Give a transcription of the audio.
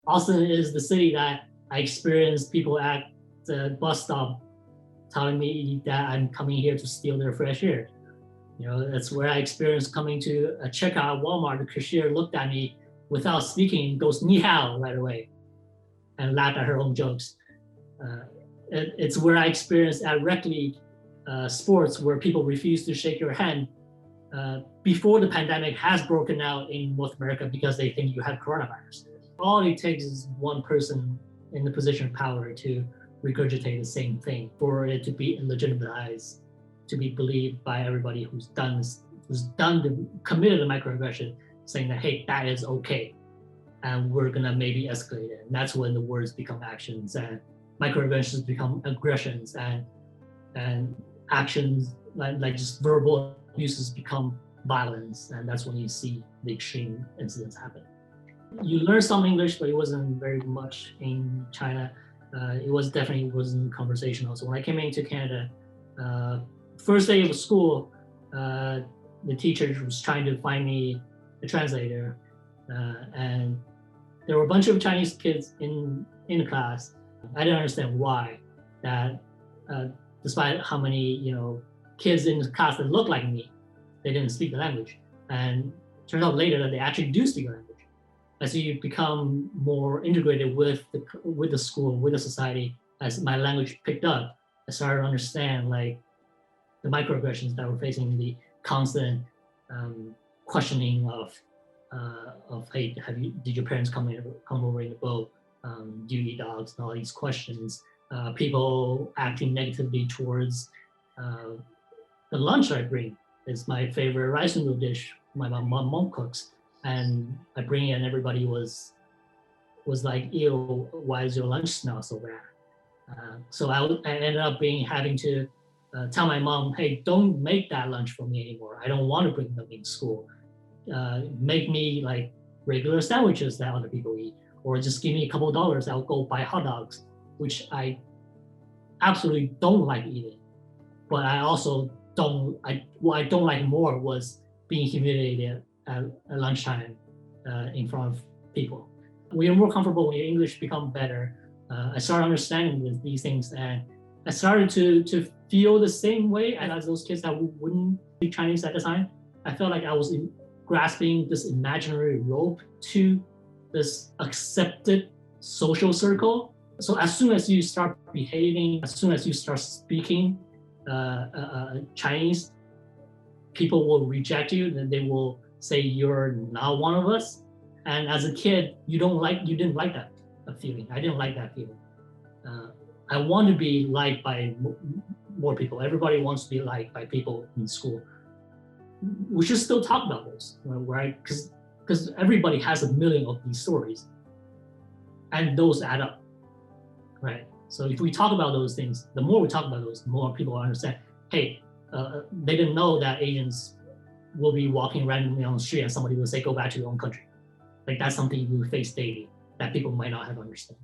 Austin is the city that I experienced people at the bus stop telling me that I'm coming here to steal their fresh air. That's where I experienced coming to a checkout at Walmart. The cashier looked at me without speaking, goes ni hao right away, and laughed at her own jokes. It's where I experienced at rec league sports where people refuse to shake your hand before the pandemic has broken out in North America because they think you have coronavirus. All it takes is one person in the position of power to regurgitate the same thing for it to be legitimized, to be believed by everybody who's committed a microaggression, saying that, hey, that is okay. And we're gonna maybe escalate it. And that's when the words become actions and microaggressions become aggressions and actions like just verbal abuses become violence. And that's when you see the extreme incidents happen. You learn some English, but it wasn't very much in China. It wasn't conversational. So when I came into Canada, first day of school, the teacher was trying to find me a translator, and there were a bunch of Chinese kids in the class. I didn't understand why that, despite how many kids in the class that looked like me, they didn't speak the language. And it turned out later that they actually do speak the language. As you become more integrated with the school, with the society, as my language picked up, I started to understand like the microaggressions that we're facing, the constant questioning of hey, did your parents come over in the boat? Do you eat dogs? And all these questions. People acting negatively towards the lunch I bring. It's my favorite rice noodle dish my mom cooks. And I bring it and everybody was like, ew, why is your lunch smell so bad? So I ended up having to tell my mom, hey, don't make that lunch for me anymore. I don't want to bring them in school. Make me like regular sandwiches that other people eat, or just give me a couple of dollars, I'll go buy hot dogs, which I absolutely don't like eating. But I also what I don't like more was being humiliated at lunchtime in front of people. When you're more comfortable, when your English become better, I started understanding these things, and I started to feel the same way as those kids that wouldn't speak Chinese at the time. I felt like I was grasping this imaginary rope to this accepted social circle. So as soon as you start behaving, as soon as you start speaking Chinese, people will reject you, and they will say you're not one of us. And as a kid, you didn't like that feeling. I didn't like that feeling. I want to be liked by more people. Everybody wants to be liked by people in school. We should still talk about those, right? Because everybody has a million of these stories, and those add up, right? So if we talk about those things, the more we talk about those, the more people understand, hey, they didn't know that Asians will be walking randomly on the street and somebody will say, go back to your own country. Like that's something you face daily that people might not have understood.